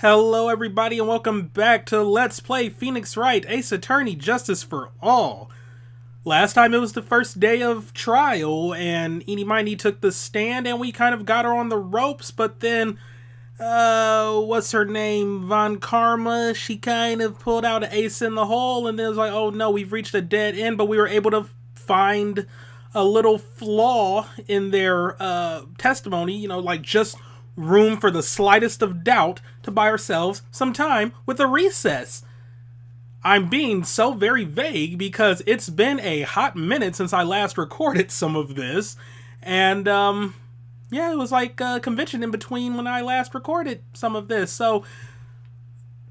Hello, everybody, and welcome back to Let's Play Phoenix Wright, Ace Attorney, Justice for All. Last time it was the first day of trial, and Eenie Miney took the stand, and we kind of got her on the ropes, but then, what's her name, Von Karma, she kind of pulled out an ace in the hole, and then it was like, oh no, we've reached a dead end, but we were able to find a little flaw in their testimony, like just room for the slightest of doubt to buy ourselves some time with a recess. I'm being so very vague because it's been a hot minute since I last recorded some of this, and yeah, it was like a convention in between when I last recorded some of this, so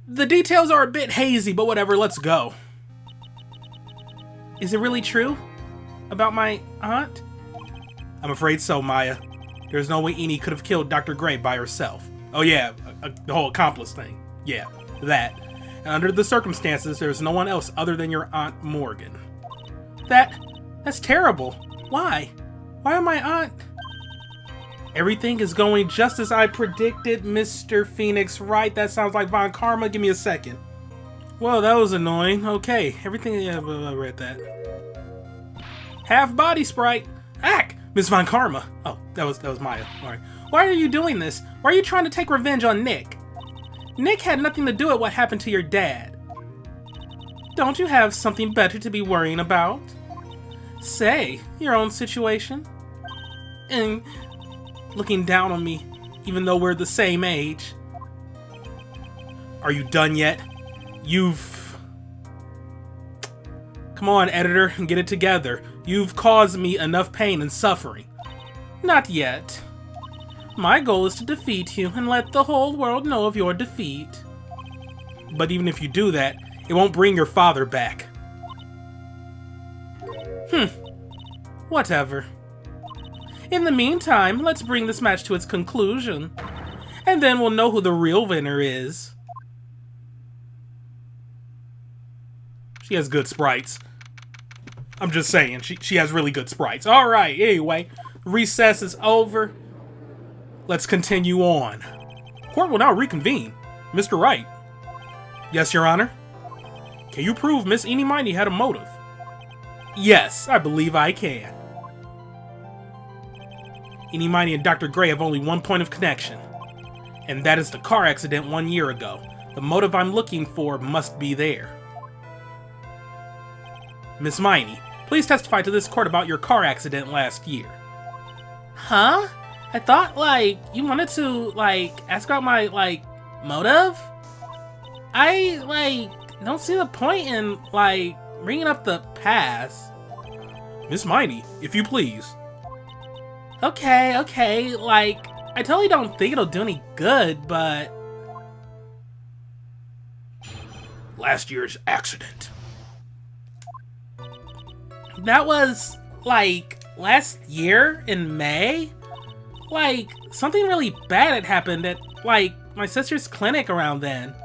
the details are a bit hazy, but whatever, let's go. Is it really true about my aunt? I'm afraid so, Maya. There's no way Eenie could have killed Dr. Gray by herself. Oh yeah, the whole accomplice thing. Yeah, that. And under the circumstances, there's no one else other than your Aunt Morgan. That's terrible. Why? Why am my aunt? Everything is going just as I predicted, Mr. Phoenix Wright. That sounds like Von Karma. Give me a second. Well, that was annoying. Okay, everything, yeah, I read that. Half body sprite. Ack! Miss Von Karma. Oh, that was Maya. Alright. Why are you doing this? Why are you trying to take revenge on Nick? Nick had nothing to do with what happened to your dad. Don't you have something better to be worrying about? Say, your own situation. And looking down on me, even though we're the same age. Are you done yet? Come on, editor, and get it together. You've caused me enough pain and suffering. Not yet. My goal is to defeat you and let the whole world know of your defeat. But even if you do that, it won't bring your father back. Whatever. In the meantime, let's bring this match to its conclusion. And then we'll know who the real winner is. She has good sprites. I'm just saying, she has really good sprites. Alright, anyway, recess is over. Let's continue on. Court will now reconvene. Mr. Wright. Yes, Your Honor? Can you prove Miss Eenie Miney had a motive? Yes, I believe I can. Eenie Miney and Dr. Gray have only one point of connection, and that is the car accident 1 year ago. The motive I'm looking for must be there. Miss Miney, please testify to this court about your car accident last year. Huh? I thought, you wanted to, ask about my, motive? I, don't see the point in, bringing up the past. Miss Miney, if you please. Okay, I totally don't think it'll do any good, but... Last year's accident. That was, last year in May? Something really bad had happened at, my sister's clinic around then.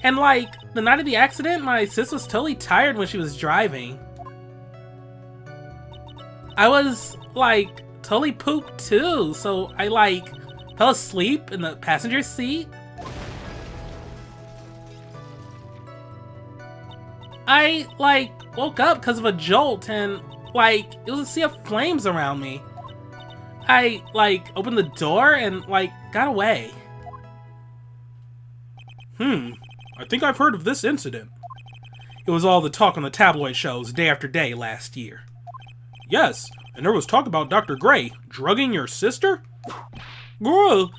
And, the night of the accident, my sis was totally tired when she was driving. I was, totally pooped too, so I, fell asleep in the passenger seat. I, woke up because of a jolt and, it was a sea of flames around me. I, opened the door and, got away. I think I've heard of this incident. It was all the talk on the tabloid shows day after day last year. Yes, and there was talk about Dr. Gray drugging your sister? Girl,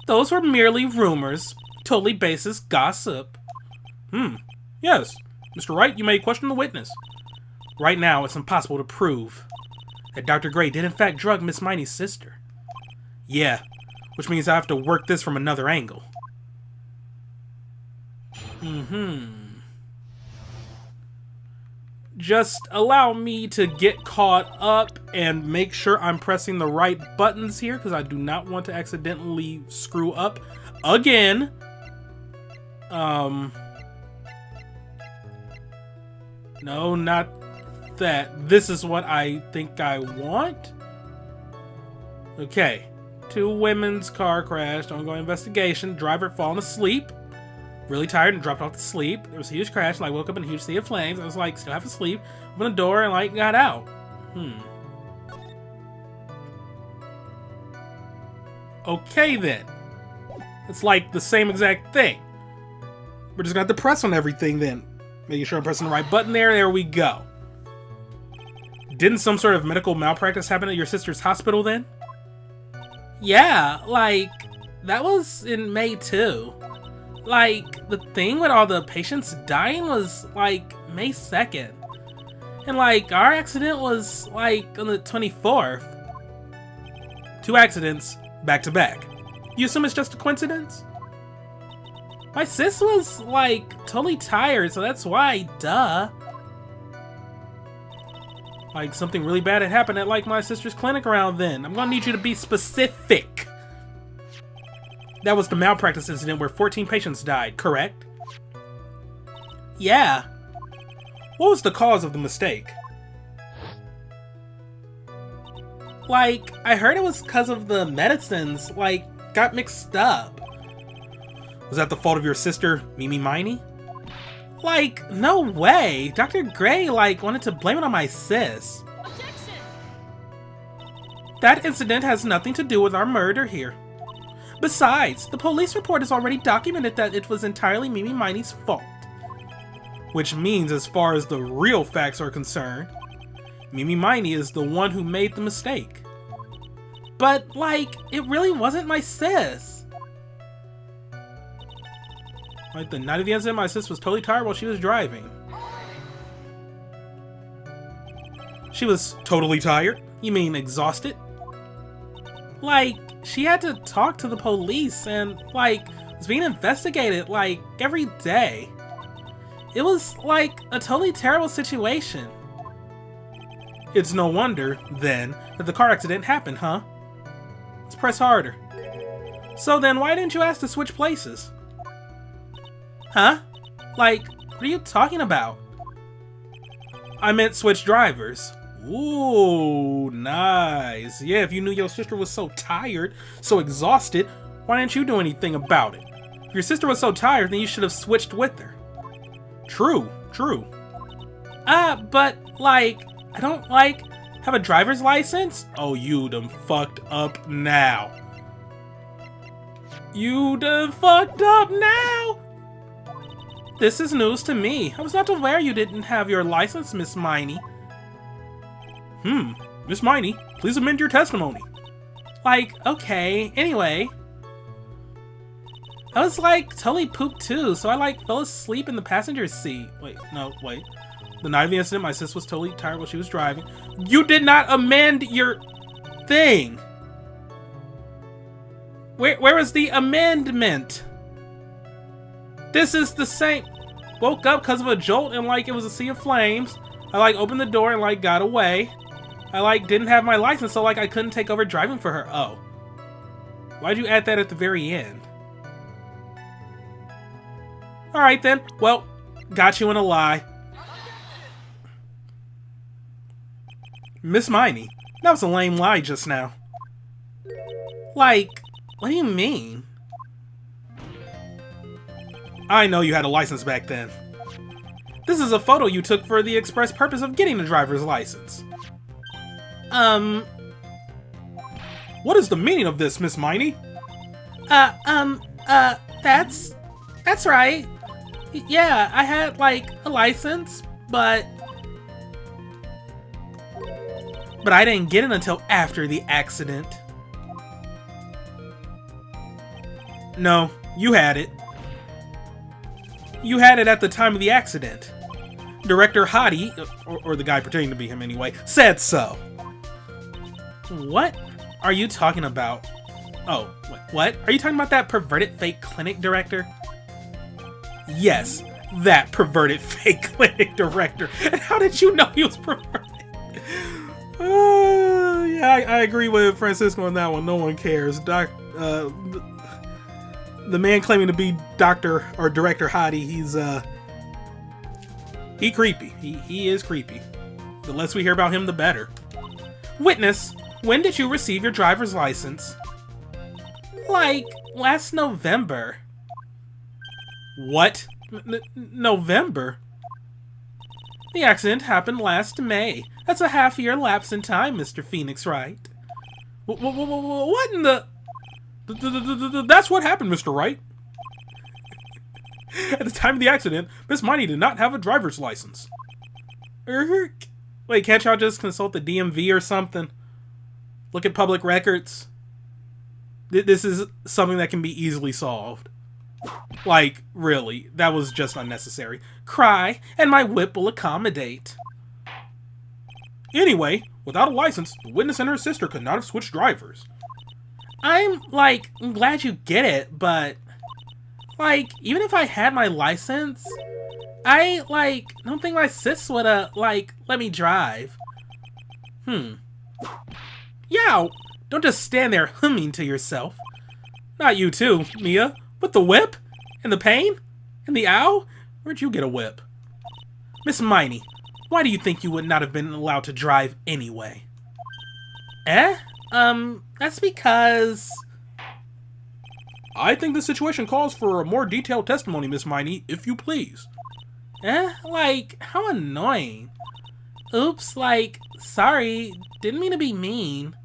those were merely rumors. Totally baseless gossip. Yes. Mr. Wright, you may question the witness. Right now, it's impossible to prove that Dr. Gray did in fact drug Miss Miney's sister. Yeah, which means I have to work this from another angle. Just allow me to get caught up and make sure I'm pressing the right buttons here, because I do not want to accidentally screw up again. No, not that. This is what I think I want. Okay. Two women's car crashed. Ongoing investigation. Driver fallen asleep. Really tired and dropped off to sleep. There was a huge crash. Like, woke up in a huge sea of flames. I was like, still half asleep. Opened the door and like got out. Okay then. It's like the same exact thing. We're just gonna have to press on everything then. Making sure I'm pressing the right button there. There we go. Didn't some sort of medical malpractice happen at your sister's hospital then? Yeah, like, that was in May too. Like, the thing with all the patients dying was, like, May 2nd. And, like, our accident was, like, on the 24th. 2 accidents, back to back. You assume it's just a coincidence? My sis was, like, totally tired, so that's why, duh. Like, something really bad had happened at, like, my sister's clinic around then. I'm gonna need you to be specific. That was the malpractice incident where 14 patients died, correct? Yeah. What was the cause of the mistake? Like, I heard it was because of the medicines, like, got mixed up. Was that the fault of your sister, Mimi Miney? Like, no way. Dr. Gray, like, wanted to blame it on my sis. Objection! That incident has nothing to do with our murder here. Besides, the police report has already documented that it was entirely Mimi Miney's fault. Which means, as far as the real facts are concerned, Mimi Miney is the one who made the mistake. But, like, it really wasn't my sis. Like, the night of the incident, my sis was totally tired while she was driving. She was totally tired? You mean exhausted? Like, she had to talk to the police and, like, was being investigated, like, every day. It was, like, a totally terrible situation. It's no wonder, then, that the car accident happened, huh? Let's press harder. So then, why didn't you ask to switch places? Huh? Like, what are you talking about? I meant switch drivers. Ooh, nice. Yeah, if you knew your sister was so tired, so exhausted, why didn't you do anything about it? If your sister was so tired, then you should have switched with her. True, true. But, like, I don't, like, have a driver's license? Oh, you done fucked up now. You done fucked up now? This is news to me. I was not aware you didn't have your license, Miss Miney. Miss Miney, please amend your testimony. Like, okay, anyway. I was, like, totally pooped too, so I, like, fell asleep in the passenger seat. Wait, no, wait. The night of the incident, my sis was totally tired while she was driving. You did not amend your thing. Where is the amendment? This is the same. Woke up because of a jolt and, like, it was a sea of flames. I, like, opened the door and, like, got away. I, like, didn't have my license, so, like, I couldn't take over driving for her. Oh. Why'd you add that at the very end? Alright then. Well, got you in a lie. Miss Miney, that was a lame lie just now. Like, what do you mean? I know you had a license back then. This is a photo you took for the express purpose of getting a driver's license. What is the meaning of this, Miss Miney? That's right. Yeah, I had, like, a license, but I didn't get it until after the accident. No, you had it. You had it at the time of the accident. Director Hottie, or the guy pretending to be him anyway, said so. What are you talking about? Oh, what? Are you talking about that perverted fake clinic director? Yes, that perverted fake clinic director. And how did you know he was perverted? Yeah, I agree with Francisco on that one. No one cares. The man claiming to be Dr. or Director Hottie, he creepy. He is creepy. The less we hear about him, the better. Witness, when did you receive your driver's license? Like, last November. What? November? The accident happened last May. That's a half-year lapse in time, Mr. Phoenix Wright. What in the... That's what happened, Mr. Wright. At the time of the accident, Miss Miney did not have a driver's license. Wait, can't y'all just consult the DMV or something? Look at public records? This is something that can be easily solved. Like, really, that was just unnecessary. Cry, and my whip will accommodate. Anyway, without a license, the witness and her sister could not have switched drivers. I'm glad you get it, but... even if I had my license, I, don't think my sis would've, let me drive. Yeah, don't just stand there humming to yourself. Not you too, Mia. With the whip? And the pain? And the ow? Where'd you get a whip? Miss Miney, why do you think you would not have been allowed to drive anyway? That's because... I think the situation calls for a more detailed testimony, Miss Miney, if you please. How annoying. Oops, sorry, didn't mean to be mean.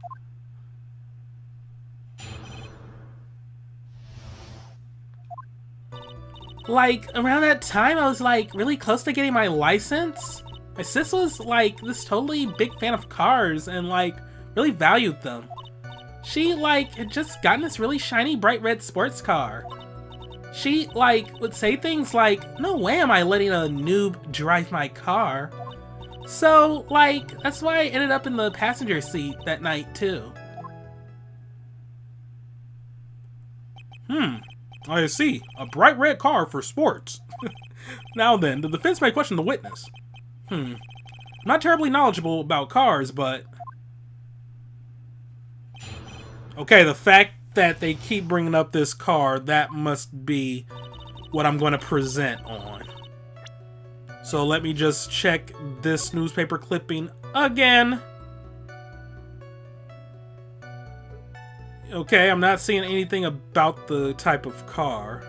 Around that time, I was, really close to getting my license. My sis was, this totally big fan of cars and, really valued them. She, had just gotten this really shiny, bright red sports car. She, would say things like, no way am I letting a noob drive my car. So, that's why I ended up in the passenger seat that night, too. I see. A bright red car for sports. Now then, the defense may question the witness. I'm not terribly knowledgeable about cars, but... Okay, the fact that they keep bringing up this car, that must be what I'm going to present on. So let me just check this newspaper clipping again. Okay, I'm not seeing anything about the type of car.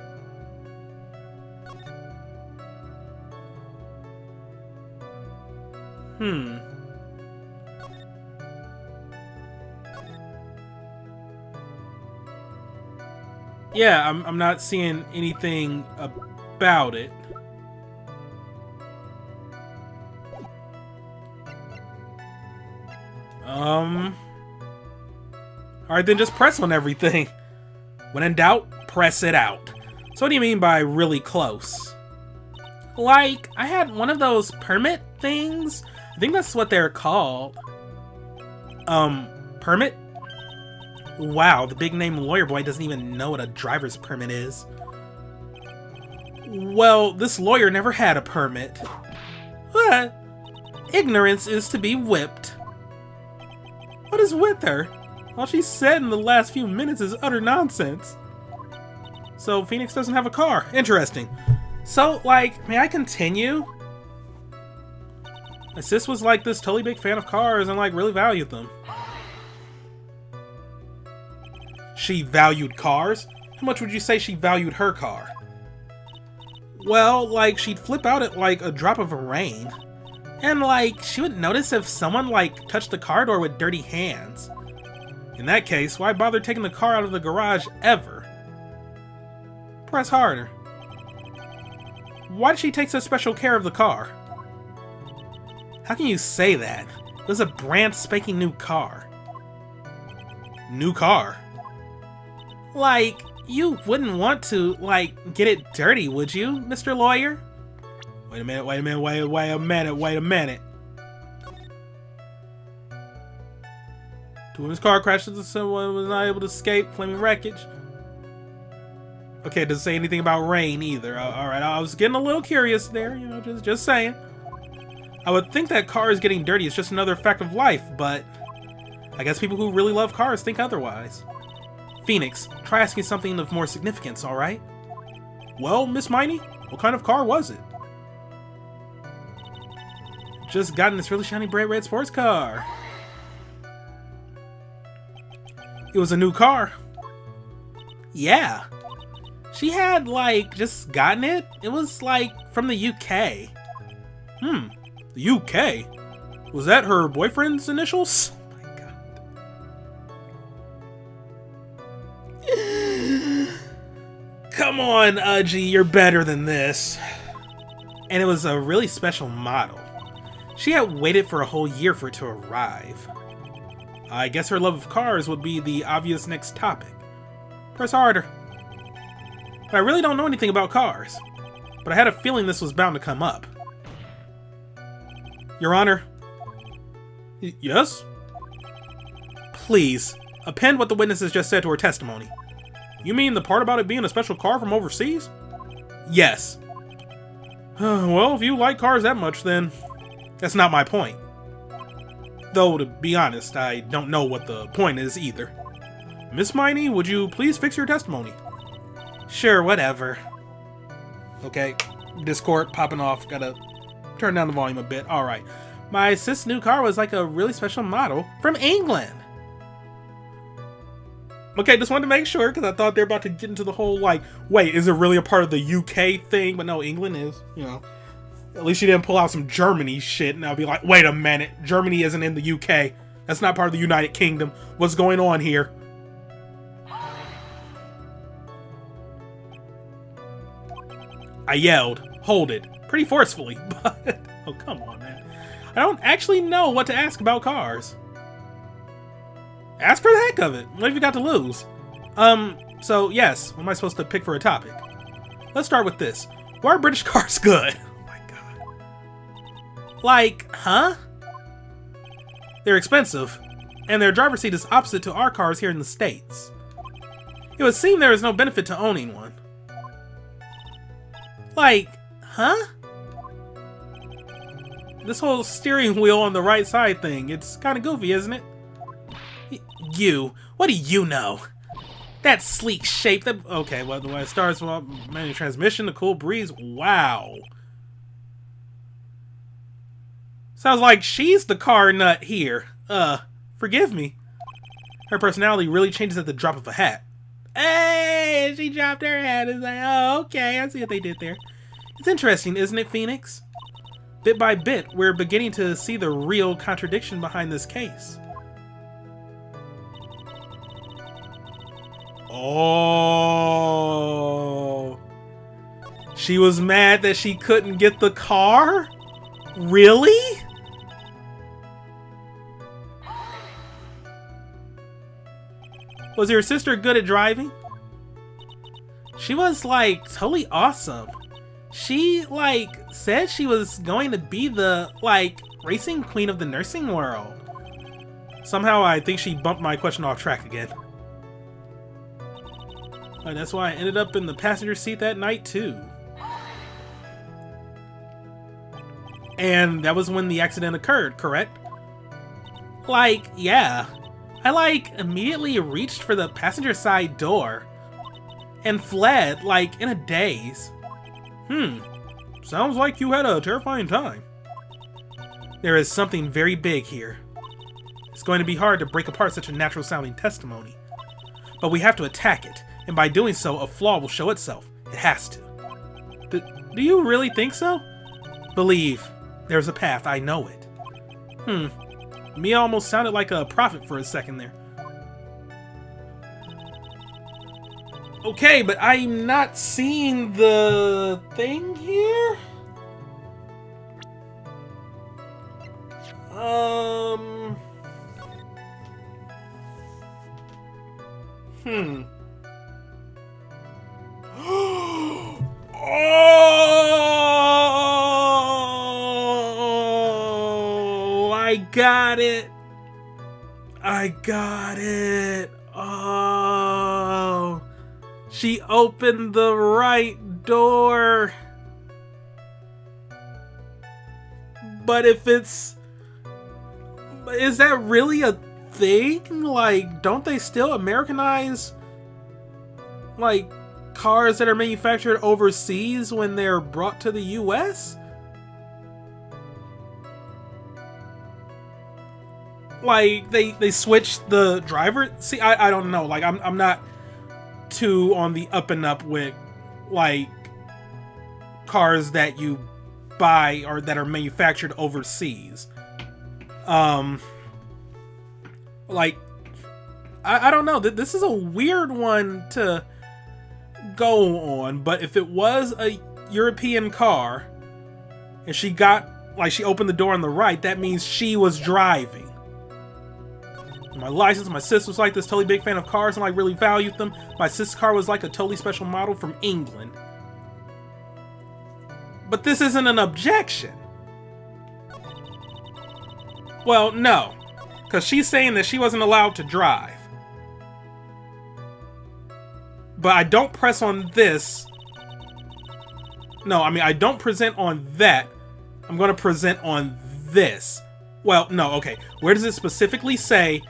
Yeah, I'm not seeing anything about it. Alright, then just press on everything. When in doubt, press it out. So what do you mean by really close? I had one of those permit things. I think that's what they're called. Permit? Wow, the big name lawyer boy doesn't even know what a driver's permit is. Well, this lawyer never had a permit. What? Ignorance is to be whipped. What is with her? All she said in the last few minutes is utter nonsense. So, Phoenix doesn't have a car. Interesting. So, may I continue? My sis was this totally big fan of cars and really valued them. She valued cars? How much would you say she valued her car? Well, she'd flip out at a drop of rain. And she would notice if someone touched the car door with dirty hands. In that case, why bother taking the car out of the garage ever? Press harder. Why did she take such special care of the car? How can you say that? It was a brand spanking new car. New car? You wouldn't want to, get it dirty, would you, Mr. Lawyer? Wait a minute. Two women's car crashes, someone was not able to escape, flaming wreckage. Okay, it doesn't say anything about rain either. Alright, I was getting a little curious there, just saying. I would think that cars getting dirty is just another fact of life, but I guess people who really love cars think otherwise. Phoenix, try asking something of more significance, alright? Well, Miss Miney, what kind of car was it? Just gotten this really shiny bright red sports car. It was a new car. Yeah. She had, like, just gotten it. It was, like, from the UK. The UK? Was that her boyfriend's initials? Oh my god. Come on, Uji, you're better than this. And it was a really special model. She had waited for a whole year for it to arrive. I guess her love of cars would be the obvious next topic. Press harder. But I really don't know anything about cars. But I had a feeling this was bound to come up. Your Honor. Yes? Please, append what the witnesses just said to her testimony. You mean the part about it being a special car from overseas? Yes. Well, if you like cars that much, then That's not my point. though, to be honest, I don't know what the point is either. Miss Miney, would you please fix your testimony? Sure, whatever. Okay, Discord popping off. Gotta turn down the volume a bit. Alright. My sis' new car was like a really special model from England. Okay, just wanted to make sure, because I thought they were about to get into the whole, like, wait, is it really a part of the UK thing? But no, England is, you know. At least she didn't pull out some Germany shit, and I'll be like, wait a minute, Germany isn't in the UK. That's not part of the United Kingdom. What's going on here? I yelled, hold it, pretty forcefully, but, oh, come on, man. I don't actually know what to ask about cars. Ask for the heck of it. What have you got to lose? So yes, what am I supposed to pick for a topic? Let's start with this. Why are British cars good? Oh my god. Like, huh? They're expensive, and their driver's seat is opposite to our cars here in the States. It would seem there is no benefit to owning one. Like, huh? This whole steering wheel on the right side thing, it's kind of goofy, isn't it? You, what do you know? That sleek shape, that... Okay, well, the way it starts, well, manual transmission, the cool breeze, wow. Sounds like she's the car nut here. Forgive me. Her personality really changes at the drop of a hat. Hey, she dropped her hat. It's like, oh, okay, I see what they did there. It's interesting, isn't it, Phoenix? Bit by bit, we're beginning to see the real contradiction behind this case. Oh. She was mad that she couldn't get the car? Really? Was your sister good at driving? She was, like, totally awesome. She, like, said she was going to be the, like, racing queen of the nursing world. Somehow I think she bumped my question off track again. That's why I ended up in the passenger seat that night, too. And that was when the accident occurred, correct? Like, yeah. I, like, immediately reached for the passenger side door and fled, like, in a daze. Sounds like you had a terrifying time. There is something very big here. It's going to be hard to break apart such a natural-sounding testimony. But we have to attack it, and by doing so, a flaw will show itself. It has to. Do you really think so? Believe. There's a path, I know it. Mia almost sounded like a prophet for a second there. Okay, but I'm not seeing the thing here? Oh, I got it. I got it. Oh, she opened the right door. But if it's... Is that really a thing? Like, don't they still Americanize, like, cars that are manufactured overseas when they're brought to the US? Like, they switch the driver? See, I don't know. Like, I'm not too on the up and up with, like, cars that you buy or that are manufactured overseas. Like, I don't know. This is a weird one to go on, but if it was a European car and she opened the door on the right, that means she was driving. My license, my sister was like this totally big fan of cars and like really valued them. My sister's car was like a totally special model from England. But this isn't an objection. Well, no. Because she's saying that she wasn't allowed to drive. But I don't press on this. No, I mean, I don't present on that. I'm going to present on this. Well, no, okay. Where does it specifically say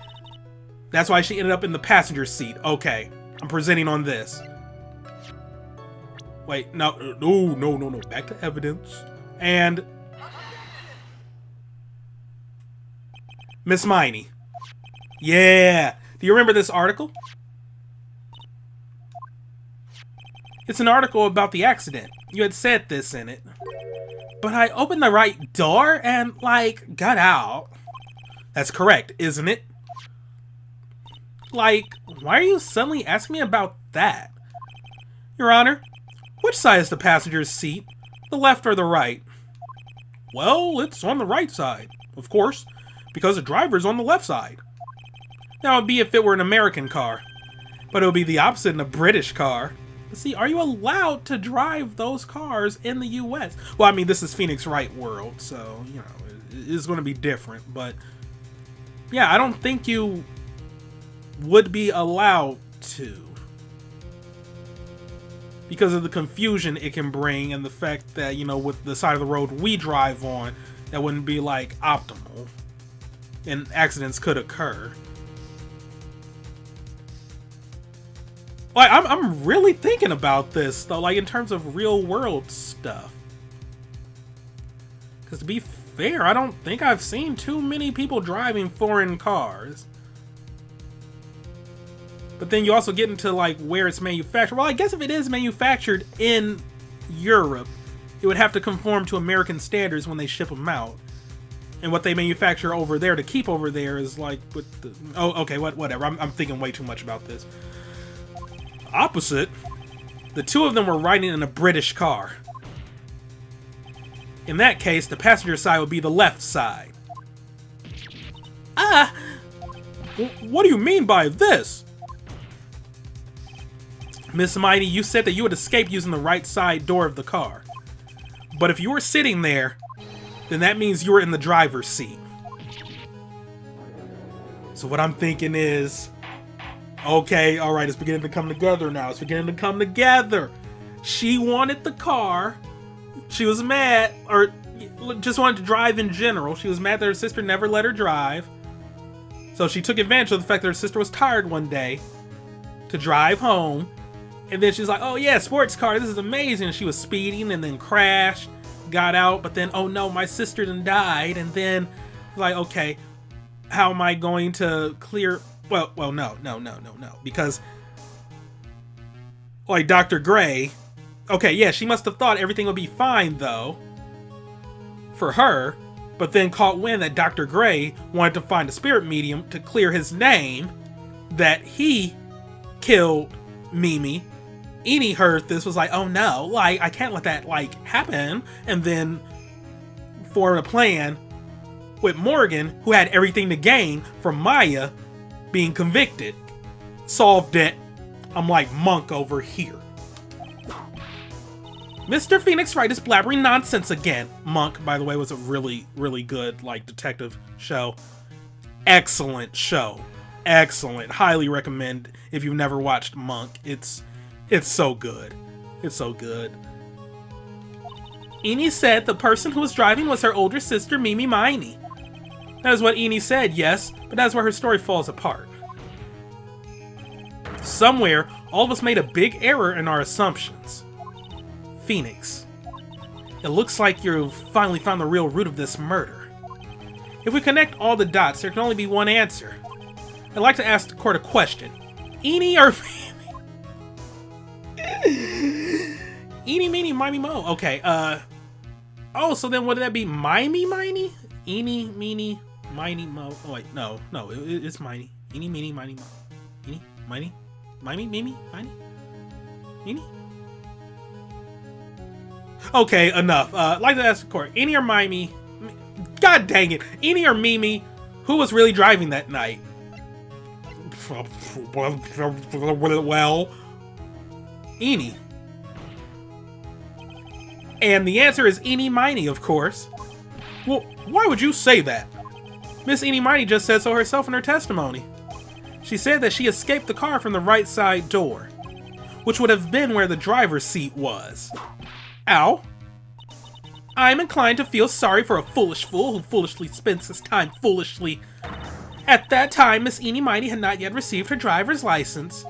that's why she ended up in the passenger seat? Okay, I'm presenting on this. Wait, no. Back to evidence. And Miss Miney. Yeah. Do you remember this article? It's an article about the accident. You had said this in it. But I opened the right door and, like, got out. That's correct, isn't it? Like, why are you suddenly asking me about that? Your Honor, which side is the passenger's seat? The left or the right? Well, it's on the right side, of course, because the driver's on the left side. That would be if it were an American car. But it would be the opposite in a British car. See, are you allowed to drive those cars in the U.S.? Well, I mean, this is Phoenix Wright world, so, you know, it's going to be different. But, yeah, I don't think you would be allowed to. Because of the confusion it can bring and the fact that, you know, with the side of the road we drive on, that wouldn't be, like, optimal. And accidents could occur. Like, I'm really thinking about this, though, like, in terms of real-world stuff. Because to be fair, I don't think I've seen too many people driving foreign cars. But then you also get into, like, where it's manufactured. Well, I guess if it is manufactured in Europe, it would have to conform to American standards when they ship them out. And what they manufacture over there to keep over there is, like, with the... Oh, okay, whatever. I'm thinking way too much about this. Opposite, the two of them were riding in a British car. In that case, the passenger side would be the left side. Ah! What do you mean by this? Miss Mighty, you said that you would escape using the right side door of the car. But if you were sitting there, then that means you were in the driver's seat. So what I'm thinking is... Okay, alright, it's beginning to come together now. It's beginning to come together. She wanted the car. She was mad, or just wanted to drive in general. She was mad that her sister never let her drive. So she took advantage of the fact that her sister was tired one day to drive home. And then she's like, oh yeah, sports car, this is amazing. And she was speeding and then crashed, got out, but then, oh no, my sister then died. And then, like, okay, how am I going to clear... Well, no. Because, like, Dr. Gray... Okay, yeah, she must have thought everything would be fine, though. For her. But then caught wind that Dr. Gray wanted to find a spirit medium to clear his name. That he killed Mimi. Eni heard this, was like, oh no, like, I can't let that, like, happen. And then formed a plan with Morgan, who had everything to gain from Maya being convicted. Solved it. I'm like Monk over here. Mr. Phoenix Wright is blabbering nonsense again. Monk, by the way, was a really, really good, like, detective show. Excellent show. Excellent. Highly recommend if you've never watched Monk. It's so good. It's so good. Eni said the person who was driving was her older sister, Mimi Miney. That is what Eni said, yes, but that's where her story falls apart. Somewhere, all of us made a big error in our assumptions. Phoenix, it looks like you've finally found the real root of this murder. If we connect all the dots, there can only be one answer. I'd like to ask the court a question. Eni or Mimi? Eeny, meeny, miny, mo. Okay, oh, so then would that be mimey, miny? Eeny, meeny, miny, mo. Oh, wait, no, it's miny. Eeny, meeny, miny, mo. Eeny, miny, mimey, mimi, miny? Eeny? Okay, enough. I'd like to ask the court, Eeny or Mimey? God dang it. Eeny or Mimi, who was really driving that night? Well, Eeny. And the answer is Eeny Miny, of course. Well, why would you say that? Miss Eeny Miny just said so herself in her testimony. She said that she escaped the car from the right side door, which would have been where the driver's seat was. Ow. I'm inclined to feel sorry for a foolish fool who foolishly spends his time foolishly. At that time, Miss Eeny Miny had not yet received her driver's license.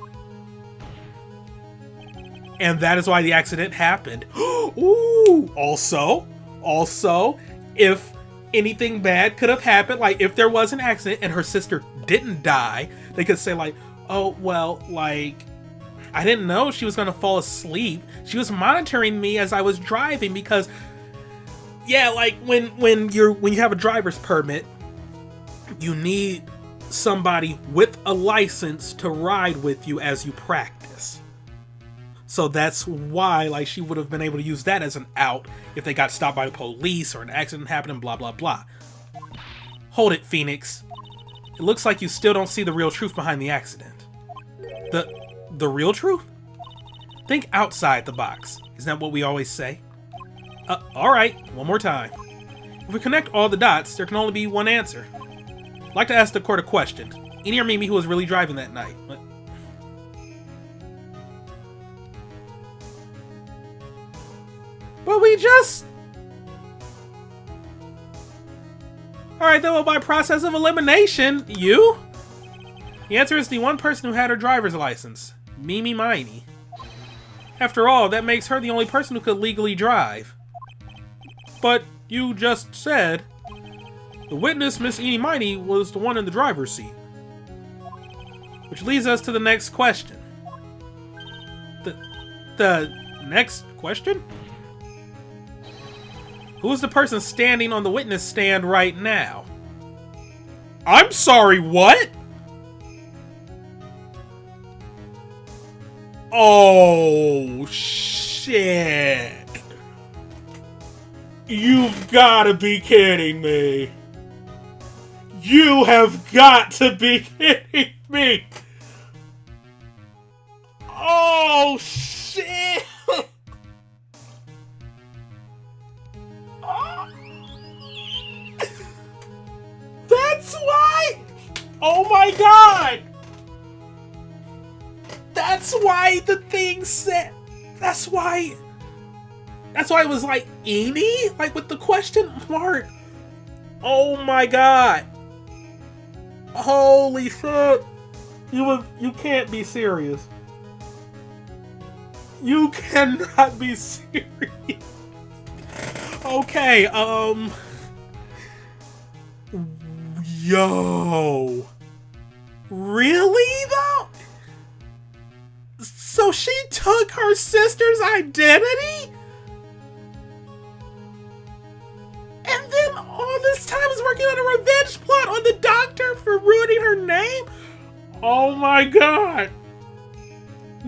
And that is why the accident happened. Ooh! Also, if anything bad could have happened, like if there was an accident and her sister didn't die, they could say like, oh, well, like, I didn't know she was gonna fall asleep. She was monitoring me as I was driving because, yeah, like when you have a driver's permit, you need somebody with a license to ride with you as you practice. So that's why, like, she would have been able to use that as an out if they got stopped by the police or an accident happened and blah blah blah. Hold it, Phoenix. It looks like you still don't see the real truth behind the accident. The real truth? Think outside the box. Isn't that what we always say? Alright, one more time. If we connect all the dots, there can only be one answer. I'd like to ask the court a question. Eeny or Mimi who was really driving that night? But we just... Alright, then, well, by process of elimination, you? The answer is the one person who had her driver's license. Mimi Miney. After all, that makes her the only person who could legally drive. But you just said the witness, Miss Eeny Miney, was the one in the driver's seat. Which leads us to the next question. The next question? Who is the person standing on the witness stand right now? I'm sorry, what? Oh, shit. You've gotta be kidding me. You have got to be kidding me. Oh, shit. That's why. Oh my god. That's why the thing said. That's why it was like Eeny, like with the question mark. Oh my god. Holy shit. You can't be serious. You cannot be serious. Okay, yo. Really though? So she took her sister's identity? And then all this time is working on a revenge plot on the doctor for ruining her name? Oh my god.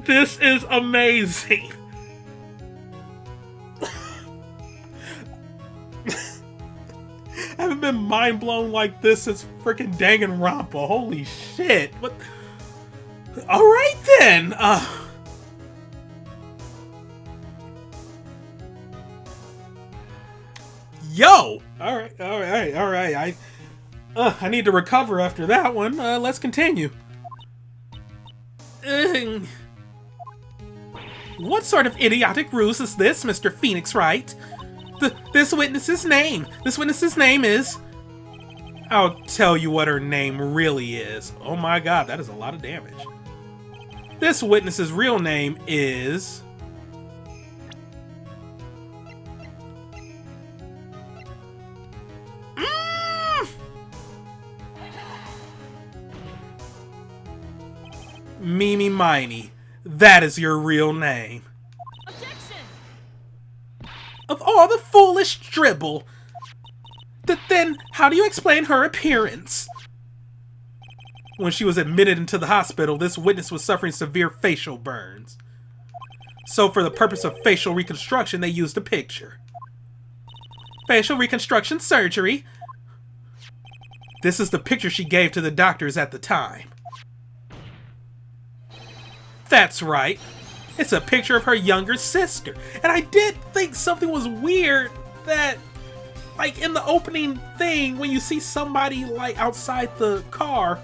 This is amazing. I haven't been mind blown like this since freaking Danganronpa. Holy shit. What? Alright then. Yo! Alright. I need to recover after that one. Let's continue. What sort of idiotic ruse is this, Mr. Phoenix Wright? This witness's name is... I'll tell you what her name really is. Oh my god, that is a lot of damage. This witness's real name is... Mimi Miney. That is your real name. of all the foolish dribble. Then, how do you explain her appearance? When she was admitted into the hospital, this witness was suffering severe facial burns. So for the purpose of facial reconstruction, they used a picture. Facial reconstruction surgery. This is the picture she gave to the doctors at the time. That's right. It's a picture of her younger sister. And I did think something was weird that, like, in the opening thing, when you see somebody, like, outside the car,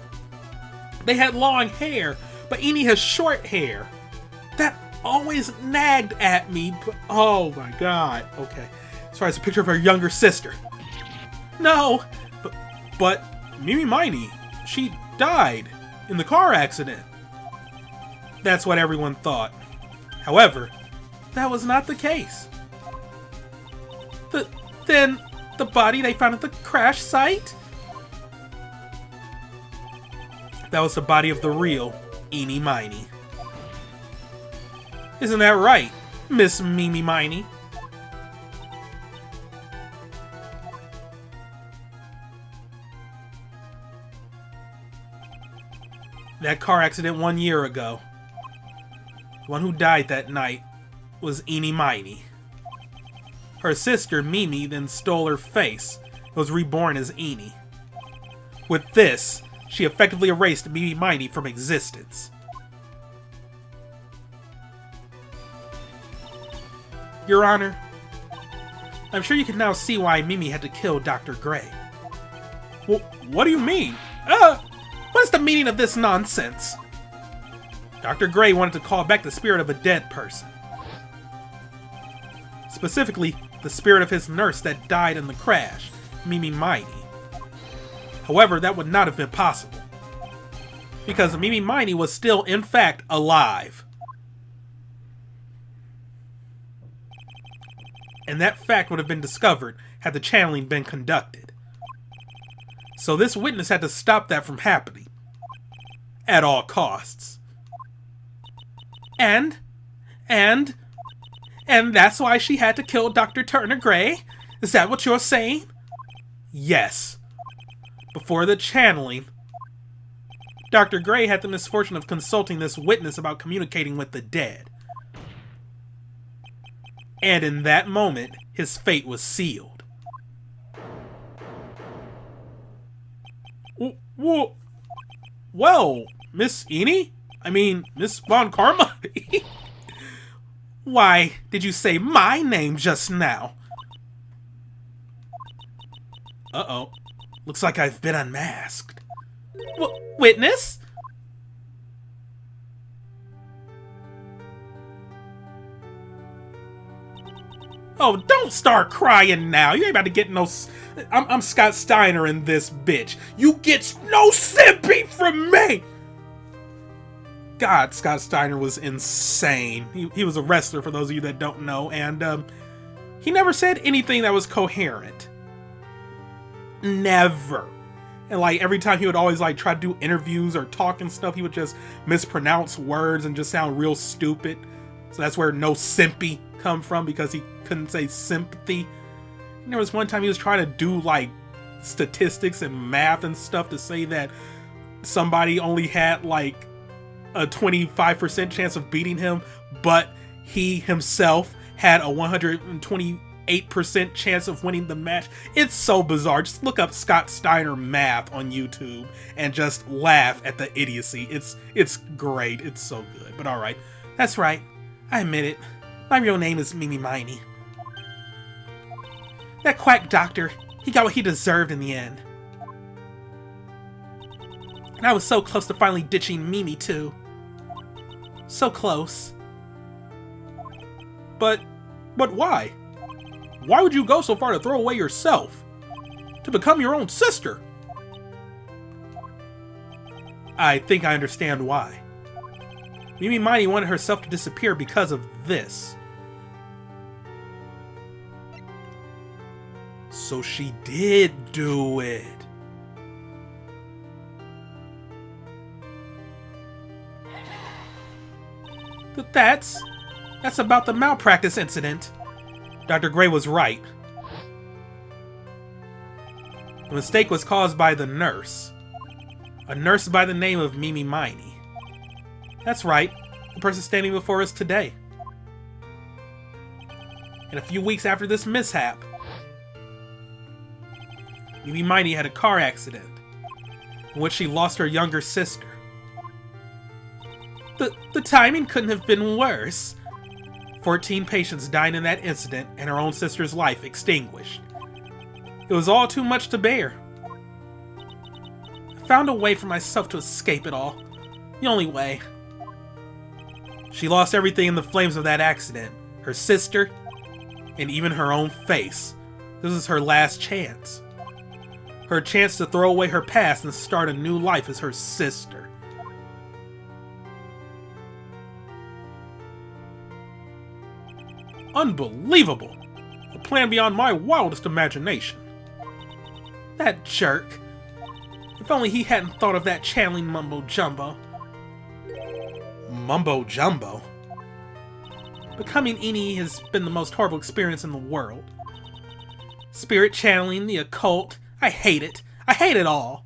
they had long hair, but Eni has short hair. That always nagged at me, but oh my god. Okay. As far as a picture of her younger sister. No, but Mimi Miney, she died in the car accident. That's what everyone thought. However, that was not the case. Then the body they found at the crash site? That was the body of the real Eni Miney. Isn't that right, Miss Mimi Miney? That car accident 1 year ago. The one who died that night was Eni Miney. Her sister, Mimi, then stole her face and was reborn as Eni. With this, she effectively erased Mimi Miney from existence. Your Honor, I'm sure you can now see why Mimi had to kill Dr. Gray. Well, what do you mean? What is the meaning of this nonsense? Dr. Gray wanted to call back the spirit of a dead person. Specifically, the spirit of his nurse that died in the crash, Mimi Miney. However, that would not have been possible, because Mimi Miney was still, in fact, alive. And that fact would have been discovered had the channeling been conducted. So this witness had to stop that from happening. At all costs. And that's why she had to kill Dr. Turner Gray? Is that what you're saying? Yes. Before the channeling, Dr. Gray had the misfortune of consulting this witness about communicating with the dead. And in that moment, his fate was sealed. Well, Miss Eni? I mean, Miss Von Karma? Why did you say my name just now? Uh-oh. Looks like I've been unmasked. Witness? Oh, don't start crying now. You ain't about to get no... I'm Scott Steiner in this bitch. You get no simping from me! God, Scott Steiner was insane. He was a wrestler, for those of you that don't know, and he never said anything that was coherent. Never. And like every time he would always like try to do interviews or talk and stuff, he would just mispronounce words and just sound real stupid. So that's where no simpy come from, because he couldn't say sympathy. And there was one time he was trying to do like statistics and math and stuff to say that somebody only had like a 25% chance of beating him, but he himself had a 128% chance of winning the match. It's so bizarre. Just look up Scott Steiner math on YouTube and just laugh at the idiocy. It's great. It's so good. But alright. That's right. I admit it. My real name is Mimi Miney. That quack doctor, he got what he deserved in the end. And I was so close to finally ditching Mimi too. So close. But why? Why would you go so far to throw away yourself? To become your own sister? I think I understand why. Mimi Miney wanted herself to disappear because of this. So she did do it. But that's about the malpractice incident. Dr. Gray was right. The mistake was caused by the nurse. A nurse by the name of Mimi Miney. That's right, the person standing before us today. And a few weeks after this mishap, Mimi Miney had a car accident in which she lost her younger sister. The timing couldn't have been worse. 14 patients died in that incident and her own sister's life extinguished. It was all too much to bear. I found a way for myself to escape it all. The only way. She lost everything in the flames of that accident. Her sister, and even her own face. This is her last chance. Her chance to throw away her past and start a new life as her sister. Unbelievable! A plan beyond my wildest imagination. That jerk. If only he hadn't thought of that channeling mumbo-jumbo. Mumbo-jumbo? Becoming Eni has been the most horrible experience in the world. Spirit channeling, the occult. I hate it. I hate it all.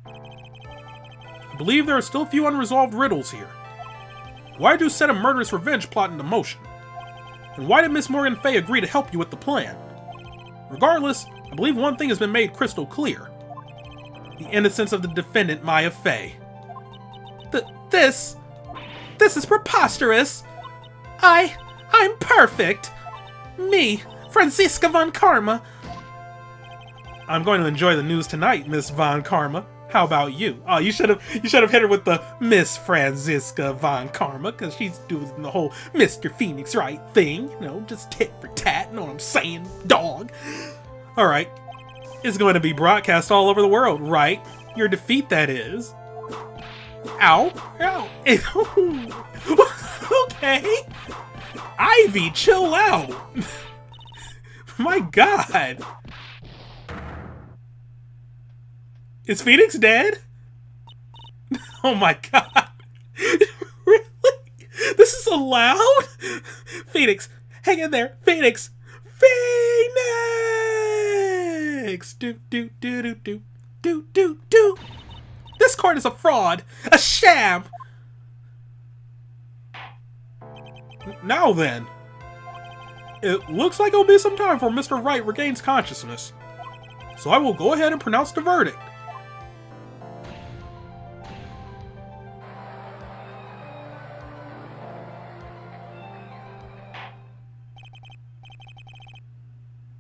I believe there are still a few unresolved riddles here. Why do you set a murderous revenge plot into motion? And why did Miss Morgan Fay agree to help you with the plan? Regardless, I believe one thing has been made crystal clear. The innocence of the defendant, Maya Fay. This is preposterous! I'm perfect! Me, Franziska von Karma! I'm going to enjoy the news tonight, Miss von Karma. How about you? Oh, you should have hit her with the Miss Franziska von Karma, because she's doing the whole Mr. Phoenix Wright thing, you know, just tit for tat, know what I'm saying, dog? Alright, it's going to be broadcast all over the world, right? Your defeat, that is. Ow. Ow. Okay. Ivy, chill out. My god. Is Phoenix dead? Oh my god. Really? This is allowed? Phoenix, hang in there. Phoenix. Phoenix. Do. This card is a fraud. A sham. Now then. It looks like it'll be some time before Mr. Wright regains consciousness. So I will go ahead and pronounce the verdict.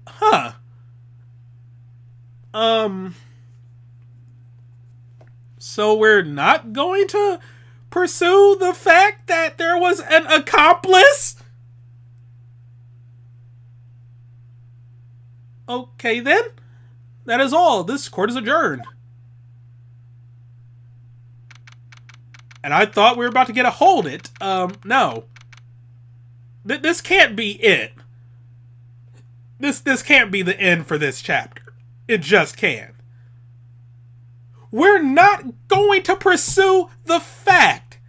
Huh. So we're not going to pursue the fact that there was an accomplice? Okay then. That is all. This court is adjourned. And I thought we were about to get a hold it. No. This can't be it. This can't be the end for this chapter. It just can't. We're not going to pursue the fact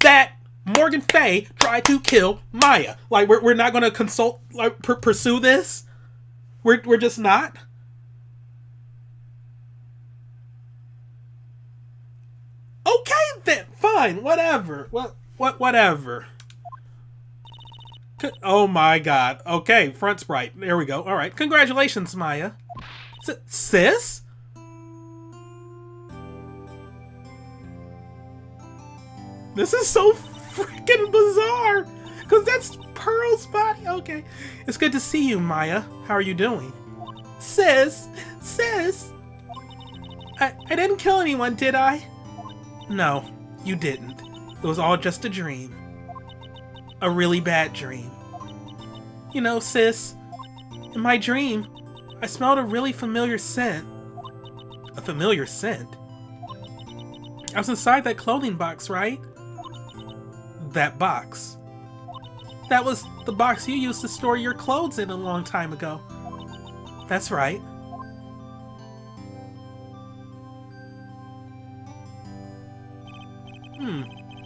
that Morgan Fay tried to kill Maya. Like, we're not going to pursue this? We're just not? Okay then, fine, whatever. Whatever. Oh my god. Okay, front sprite. There we go. Alright, congratulations, Maya. Sis? This is so freaking bizarre! Because that's Pearl's body. Okay. It's good to see you, Maya. How are you doing? Sis! I didn't kill anyone, did I? No, you didn't. It was all just a dream. A really bad dream. You know, sis, in my dream, I smelled a really familiar scent. A familiar scent? I was inside that clothing box, right? That box. That was the box you used to store your clothes in a long time ago. That's right.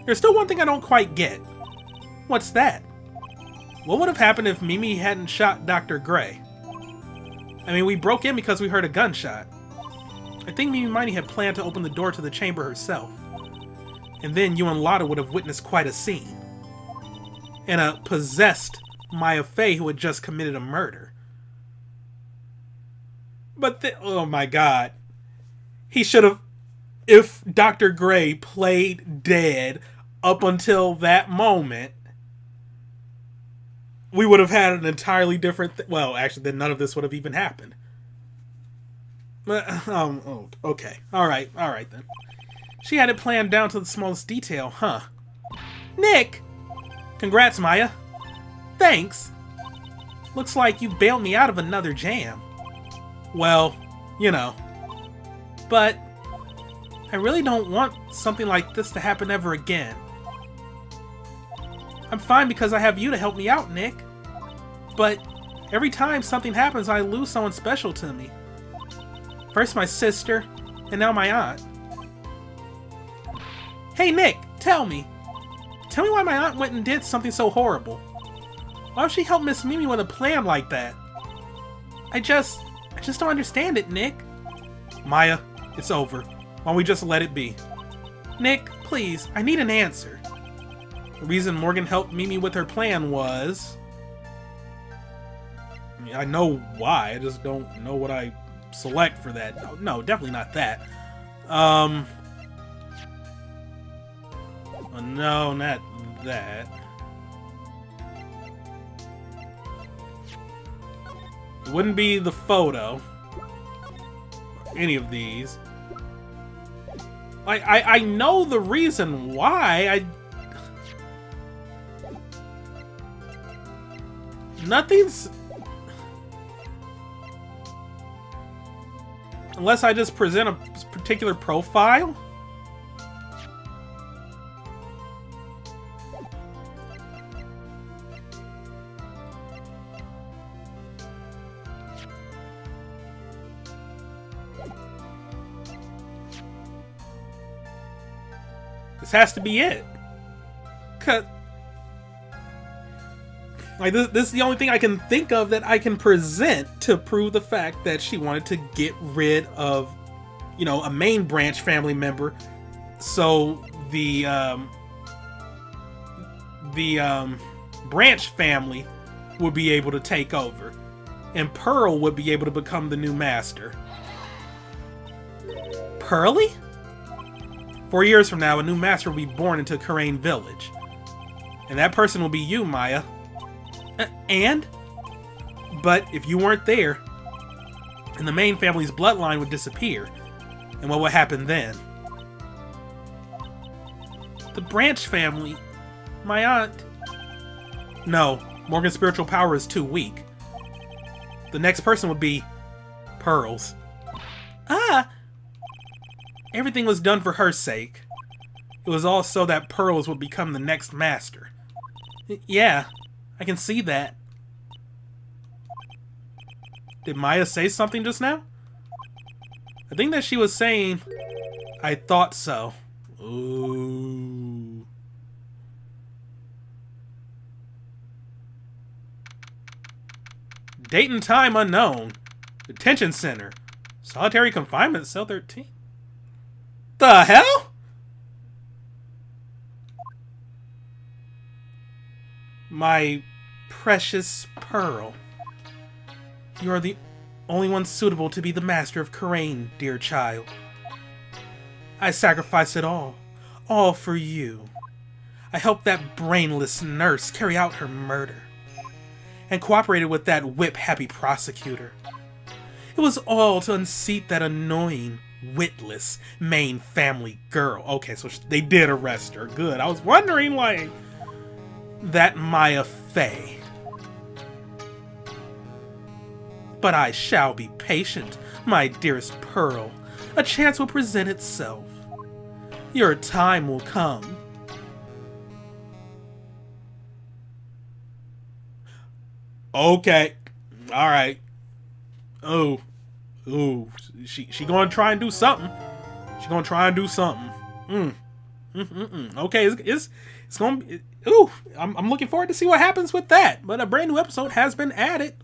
There's still one thing I don't quite get. What's that? What would have happened if Mimi hadn't shot Dr. Gray? I mean, we broke in because we heard a gunshot. I think Mimi Mighty had planned to open the door to the chamber herself. And then you and Lotta would have witnessed quite a scene. And a possessed Maya Fey who had just committed a murder. But oh my god. He should have... If Dr. Gray played dead up until that moment, we would have had an entirely different... well, actually, then none of this would have even happened. Okay. Alright then. She had it planned down to the smallest detail, huh? Nick! Congrats, Maya. Thanks. Looks like you bailed me out of another jam. Well, you know. But I really don't want something like this to happen ever again. I'm fine because I have you to help me out, Nick. But every time something happens, I lose someone special to me. First my sister, and now my aunt. Hey Nick, tell me why my aunt went and did something so horrible. Why would she help Miss Mimi with a plan like that? I just don't understand it, Nick. Maya, it's over. Why don't we just let it be? Nick, please, I need an answer. The reason Morgan helped Mimi with her plan was... I know why, I just don't know what I select for that. No, definitely not that. No, not that. It wouldn't be the photo. Any of these. I know the reason why. Nothing's... Unless I just present a particular profile? This has to be it. Cause like this is the only thing I can think of that I can present to prove the fact that she wanted to get rid of, you know, a main branch family member, so the branch family would be able to take over, and Pearl would be able to become the new master. Pearly? 4 years from now, a new master will be born into Karain Village. And that person will be you, Maya. And? But if you weren't there, and the main family's bloodline would disappear, and what would happen then? The branch family? My aunt? No, Morgan's spiritual power is too weak. The next person would be Pearl's. Everything was done for her sake. It was all so that Pearls would become the next master. Yeah, I can see that. Did Maya say something just now? I think that she was saying, I thought so. Ooh. Date and time unknown. Detention center. Solitary confinement, cell 13. The hell? My precious Pearl. You are the only one suitable to be the master of Karain, dear child. I sacrificed it all for you. I helped that brainless nurse carry out her murder, and cooperated with that whip-happy prosecutor. It was all to unseat that annoying, witless main family girl. Okay, so they did arrest her. Good. I was wondering, like, that Maya Fey. But I shall be patient, my dearest Pearl. A chance will present itself. Your time will come. Okay. Alright. Oh. Ooh. She gonna try and do something. She gonna try and do something. Okay, it's gonna be. Ooh, I'm looking forward to see what happens with that. But a brand new episode has been added.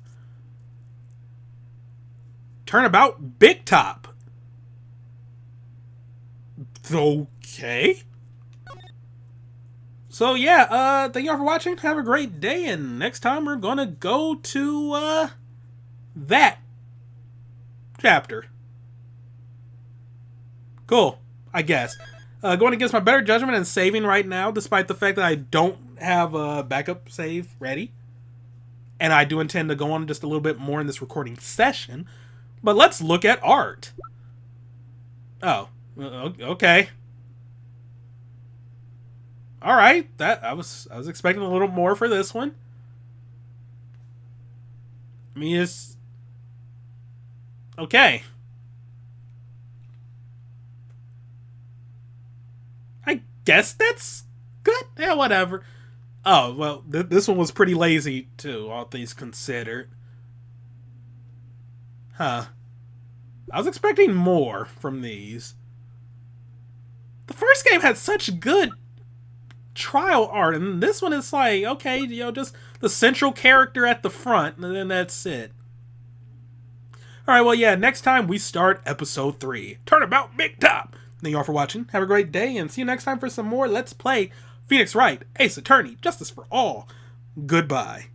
Turnabout Big Top. Okay. So yeah, thank y'all for watching. Have a great day, and next time we're gonna go to that chapter. Cool, I guess. Going against my better judgment and saving right now, despite the fact that I don't have a backup save ready. And I do intend to go on just a little bit more in this recording session. But let's look at art. Oh, okay. All right, that I was expecting a little more for this one. I mean, it's okay. I guess that's good. Yeah, whatever. Oh, well, this one was pretty lazy, too, all things considered. Huh. I was expecting more from these. The first game had such good trial art, and this one is like, okay, you know, just the central character at the front, and then that's it. Alright, well, yeah, next time we start episode 3. Turnabout Big Top! Thank you all for watching. Have a great day, and see you next time for some more Let's Play Phoenix Wright, Ace Attorney, Justice for All. Goodbye.